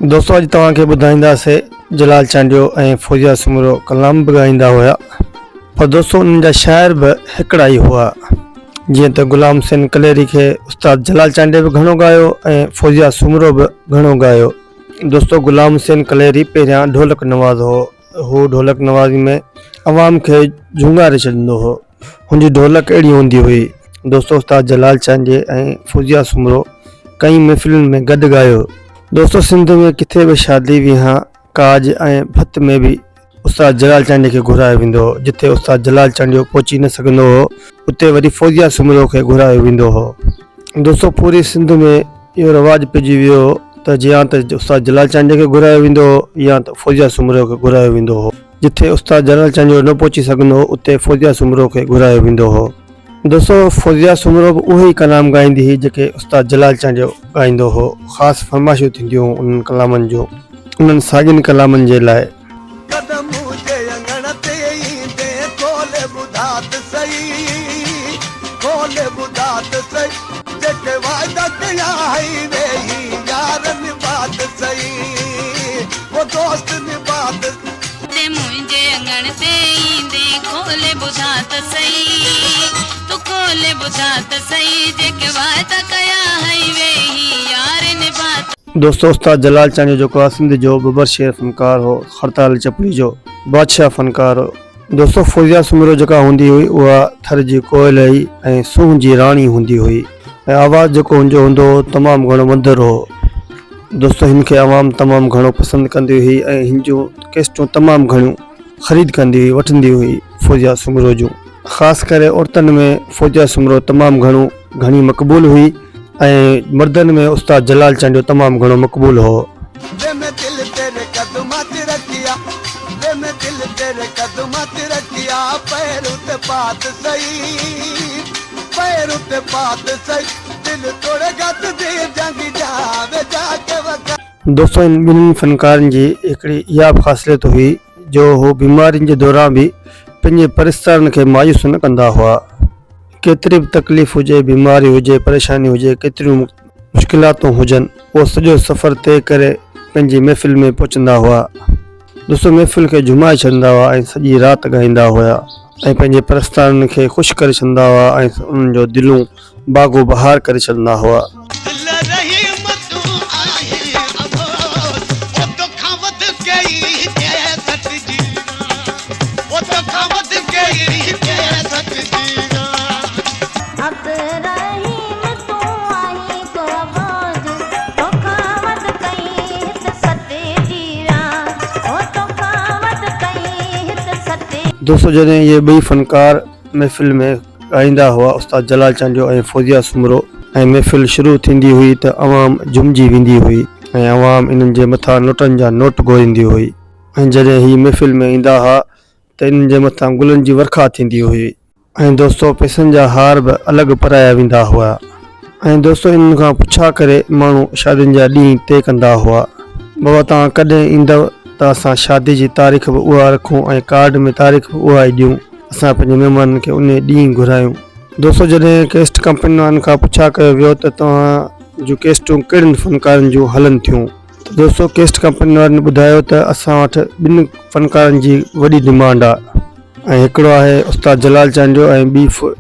दोस्तों अज तव्हांखे ॿुधाईंदासीं जलाल चांडियो ऐं फौजिया सुमरो कलाम बि ॻाईंदा हुआ, पर दोस्तों उन्हनि जा शाइर बि हिकिड़ा ई हुआ। जीअं त गुलाम हुसैन कलेरी खे उस्ताद जलाल चांडियो बि घणो ॻायो ऐं फौजिया सुमरो बि घणो ॻायो। दोस्तों गुलाम हुसैन कलेरी पहिरियां ढोलक नवाज़ हो। हू ढोलक नवाज़ी में अवाम खे झूंगारे छॾींदो हो। हुनजी ढोलक अहिड़ी हूंदी हुई। दोस्तों उस्ताद जलाल चांडियो ऐं फौजिया सुमरो कई महफ़िलुनि में गॾु ॻायो। दोस्तों सिंध में किथे भी शादी विहां काज ऐं भत में भी उस्ताद जलाल चांडियो खे घुरायो वेंदो हो। जिथे उस्ताद जलाल चांडियो पहुची न सघंदो हो उते वरी फौजिया सुमरो खे घुरायो वेंदो हो। दोस्तों पूरी सिंध में इहो रवाज पइजी वियो हो त या त उस्ताद जलाल चांडियो खे घुरायो वेंदो हो या त फौजिया सुमरो खे घुरायो वेंदो हो। जिथे उस्ताद जलाल चांडियो न पहुची सघंदो हो उते फौजिया सुमरो खे घुरायो वेंदो हो। दोस्तों फौजिया सुमरो बि उहे ई कलाम ॻाईंदी हुई जेके उस्ताद जलाल चांडियो ॻाईंदो हो। ख़ासि फरमाइशूं थींदियूं उन्हनि कलामनि जूं, उन्हनि साॻियुनि कलामनि जे लाइ। दोस्तों उस्ताद जलाल चांडियो जेको आहे सिंध जो बबर शेर फनकार हो, खरताल चपड़ी जो बादशाह फनकार हो। दोस्तों फौजिया सुमरो जेका हूंदी हुई उहा थर जी कोयल हुई ऐं सूंह जी राणी हूंदी हुई ऐं आवाज़ जेको हुनजो हूंदो हो तमामु घणो मधुर हो। दोस्तों हिन खे आवाम तमामु घणो पसंदि कंदी हुई ऐं हिन जूं कैस्टूं तमामु घणियूं ख़रीद कंदी हुई, वठंदी हुई फौजिया सुमरो जूं। ख़ासि करे औरतुनि में फौजिया सुमरो तमामु घणी मक़बूल हुई ऐं मर्दनि में उस्ताद जलाल चांडियो तमामु घणो मक़बूल हो। दोस्तों इन ॿिन्हिनि फनकारनि जी हिकिड़ी इहा बि ख़ासियत हुई जो हो बीमारियुनि जे दौरान बि पंहिंजे परिस्तारनि खे मायूस न कंदा हुआ। केतिरी बि तकलीफ़ हुजे, बीमारी हुजे, परेशानी हुजे, केतिरियूं मुश्किलातूं हुजनि, उहो सॼो सफ़र तय करे पंहिंजी महफ़िल में पहुचंदा हुआ। दोस्तों महफ़िल खे झुमाए छॾींदा हुआ ऐं सॼी राति ॻाईंदा हुआ ऐं पंहिंजे परिस्तारनि खे ख़ुशि करे छॾींदा हुआ ऐं उन्हनि जो दिलूं बाग़ो बहार करे छॾींदा हुआ। दोस्तों जॾहिं ये ॿई फनकार महफ़िल में ॻाईंदा हुआ उस्ताद जलाल चांडियो ऐं फौजिया सुमरो ऐं महफ़िल शुरू थींदी हुई त अवाम झुमिजी वेंदी हुई ऐं अवाम इन्हनि जे मथां नोटनि जा नोट ॻोहींदी हुई ऐं जॾहिं ही महफ़िल में ईंदा हुआ त इन्हनि जे मथां गुलनि जी वर्खा थींदी हुई ऐं दोस्तों पैसनि जा हार बि अलॻि पराया वेंदा हुआ। ऐं दोस्तों इन्हनि खां पुछा करे माण्हू शादियुनि जा ॾींहं तय कंदा हुआ। बाबा तव्हां कॾहिं ईंदव त असां शादी जी तारीख़ बि उहा रखूं ऐं कार्ड में तारीख़ बि उहा ई ॾियूं, असां पंहिंजे महिमाननि खे उन ॾींहुं घुरायूं। दोस्तों जॾहिं कैस्ट कंपनी वारनि खां पुछा कयो वियो त तव्हां जूं कैस्टूं कहिड़ियुनि फनकारनि जूं हलनि थियूं, त दोस्तों कैस्ट कंपनी वारनि ॿुधायो त असां वटि ॿिनि फनकारनि जी वॾी डिमांड आहे ऐं हिकिड़ो आहे उस्ताद जलाल चांडियो ऐं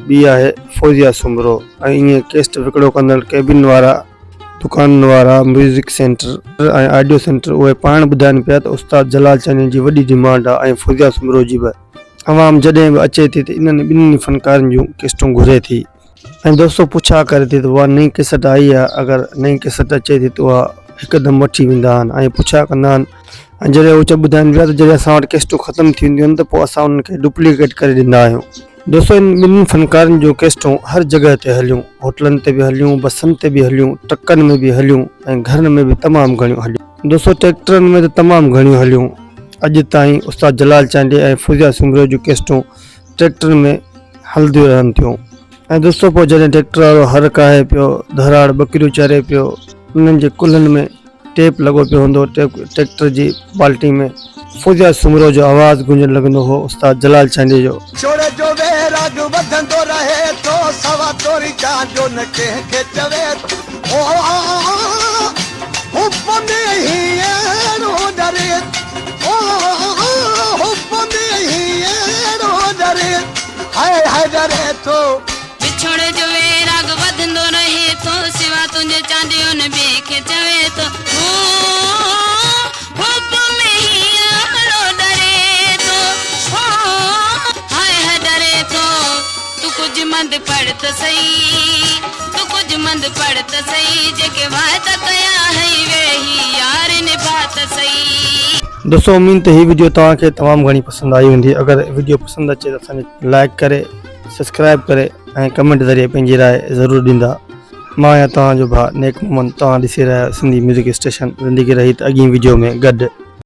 ॿी आहे फौजिया सुमरो। ऐं ईअं कैस्ट विकिणो कंदड़ केबिन वारा, दुकाननि वारा, म्यूज़िक सेंटर ऐं ऑडियो सेंटर उहे पाण ॿुधाइनि पिया त उस्ताद जलाल चांडियो जी वॾी डिमांड आहे ऐं फौजिया सुमरो जी बि। अवाम जॾहिं बि अचे थी त इन्हनि ॿिन्हिनि फनकारनि जूं कैस्टूं घुरे थी ऐं दोस्तों पुछा करे थी त उहा नई कैसेट आई आहे, अगरि नई कैसेट अचे थी त उहा हिकदमि वठी वेंदा आहिनि ऐं पुछा कंदा आहिनि। ऐं जॾहिं उहे ॿुधाइनि पिया त जॾहिं असां वटि कैस्टूं ख़तमु थी वेंदियूं आहिनि त पोइ असां उन्हनि खे डुप्लीकेट करे ॾींदा आहियूं। दोस्तों इन ॿिन्हिनि फनकारनि जूं कैस्टूं हर जॻह ते हलियूं, होटलनि ते बि हलियूं, बसनि ते बि हलियूं, ट्रकनि में बि हलियूं ऐं घरनि में बि तमामु घणियूं हलियूं। दोस्तों ट्रैक्टरनि में त तमामु घणियूं हलियूं अॼु ताईं उस्ताद जलाल चांडे ऐं फौजिया सुमरो जूं केस्टूं ट्रैक्टर में हलंदियूं रहनि थियूं। ऐं दोस्तों पोइ जॾहिं ट्रैक्टर वारो हर काहे पियो, धराड़ बकरियूं चरे पियो, उन्हनि जे कुल्हनि में टेप लॻो पियो हूंदो, ट्रैक्टर जी बाल्टी में फौजिया सुमरो जो आवाज़ गूंजण लॻंदो हो उस्ताद जलाल चांडे जो। छोड़े जो वैराग वधंदो रहे तो सवा तोरी चांजो न कंहिंखे चवे ओ हुप में ही एड़ो डरे ओ हुप में ही एड़ो डरे हाय डरे तो बिछोड़े जो वैराग वधंदो रहे तो सिवा तुंहिंजे चांडियो न ॿिए खे चवे तो हुप में ही एड़ो डरे तो हाय डरे तो तू कुछ मंद पढ़ त सही, तू कुछ मंद पढ़ त सही, जेके वायदा कया है वे ही यार निभा त सही। दोस्तों उम्मीद ही वीडियो तव्हांखे तमामु घणी पसंदि आई हूंदी। अगरि वीडियो पसंदि अचे त असांखे लाइक करे, सब्सक्राइब करे ऐं कमेंट ज़रिए पंहिंजी राय ज़रूरु ॾींदा। मां आहियां तव्हांजो भाउ नेक मोहम्मद, तव्हां ॾिसी रहिया सिंधी म्यूज़िक स्टेशन ज़िंदगी रही त अॻी वीडियो में गॾु।